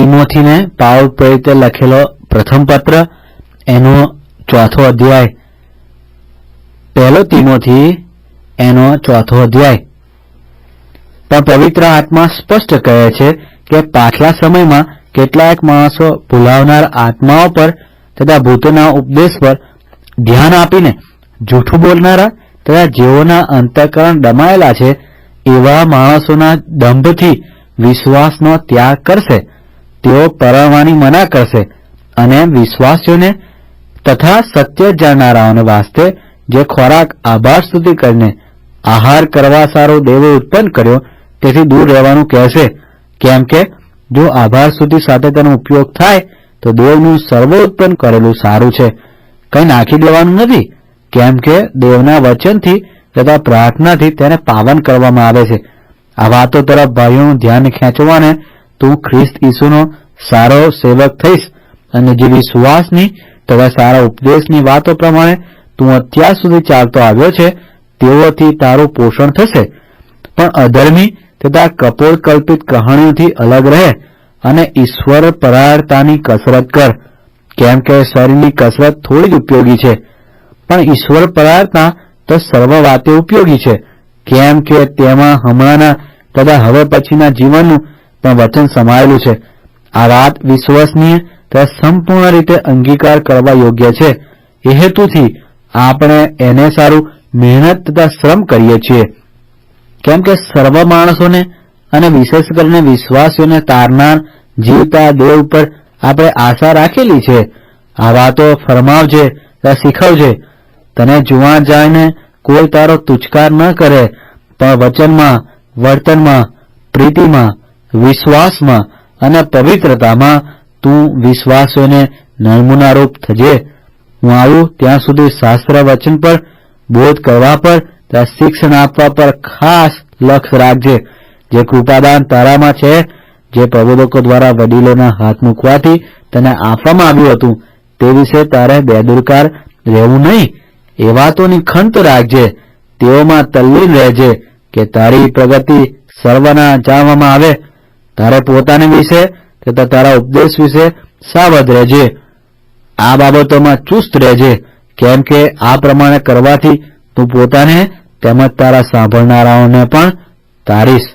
તિમોથીને Paul પ્રેરિતે લખેલો પ્રથમ પત્ર, એનો 4થો અધ્યાય. 1 તિમોથી એનો 4થો અધ્યાય. પણ પવિત્ર આત્મા સ્પષ્ટ કહે છે કે પાછલા સમયમાં કેટલાક માણસો ભૂલાવનાર આત્માઓ પર તથા ભૂતોના ઉપદેશ પર ધ્યાન આપીને જૂઠું બોલનારા તથા જેઓના અંતઃકરણ દમાયેલા છે એવા માણસોના દંભથી વિશ્વાસનો ત્યાગ કરશે. તેઓ પરણવાની મના કરશે અને વિશ્વાસીઓને તથા સત્ય જાણનારાઓને વાસ્તે જે ખોરાક આભાર સ્તુતિ કરીને આહાર કરવા સારો દેવે ઉત્પન્ન કર્યો તેથી દૂર રહેવાનું કહેશે. કેમ કે જો આભાર સ્તુતિ સાથે તેનો ઉપયોગ થાય તો દેવનું સર્વ ઉત્પન્ન કરેલું સારું છે, કંઈ નાખી દેવાનું નથી. કેમ કે દેવના વચનથી તથા પ્રાર્થનાથી તેને પાવન કરવામાં આવે છે. આ વાતો તરફ ભાઈઓનું ધ્યાન ખેંચવાને તું ખ્રિસ્ત ઈસુનો સારો સેવક થઈશ અને જે વિશ્વાસની તથા સારા ઉપદેશની વાતો પ્રમાણે તું અત્યાર સુધી ચાલતો આવ્યો છે તેઓથી તારું પોષણ થશે. પણ અધર્મી તથા કપોળ કલ્પિત કહાણીઓથી અલગ રહે અને ઈશ્વર પરાયણતાની કસરત કર. કેમ કે શરીરની કસરત થોડી જ ઉપયોગી છે, પણ ઈશ્વર પરાયણતા તો સર્વ વાતે ઉપયોગી છે. કેમ કે તેમાં હમણાંના તથા હવે પછીના જીવનનું પણ વચન સમાયેલું છે. આ વાત વિશ્વસનીય તથા સંપૂર્ણ રીતે અંગીકાર કરવા યોગ્ય છે. એ હેતુથી આપણે એને સારું મહેનત તથા શ્રમ કરીએ છીએ. કેમ કે સર્વ માણસોને અને વિશેષ કરીને વિશ્વાસીઓને તારનાર જીવતા દેવ ઉપર આપણે આશા રાખેલી છે. આ વાતો ફરમાવજે તથા શીખવજે. તને જુવાન જાણીને કોઈ તારો તુચ્છકાર ન કરે, પણ વચનમાં, વર્તનમાં, પ્રીતિમાં, વિશ્વાસમાં અને પવિત્રતામાં તું વિશ્વાસીઓને નમૂનારૂપ થજે. હું આવું ત્યાં સુધી શાસ્ત્ર વચન પર, બોધ કરવા પર તથા શિક્ષણ આપવા પર ખાસ લક્ષ્ય રાખજે. જે કૃપાદાન તારામાં છે, જે પ્રબોધકો દ્વારા વડીલોના હાથ મૂકવાથી તને આપવામાં આવ્યું હતું, તે વિશે તારે બેદરકાર રહેવું નહીં. એ વાતોની ખંત રાખજે. તેઓમાં તલ્લીન રહેજે કે તારી પ્રગતિ સર્વના જાણવામાં આવે. તારે પોતાને વિશે તથા તારા ઉપદેશ વિશે સાવધ રહેજે. આ બાબતોમાં ચુસ્ત રહેજે. કેમ કે આ પ્રમાણે કરવાથી તું પોતાને તેમજ તારા સાંભળનારાઓને પણ તારીશ.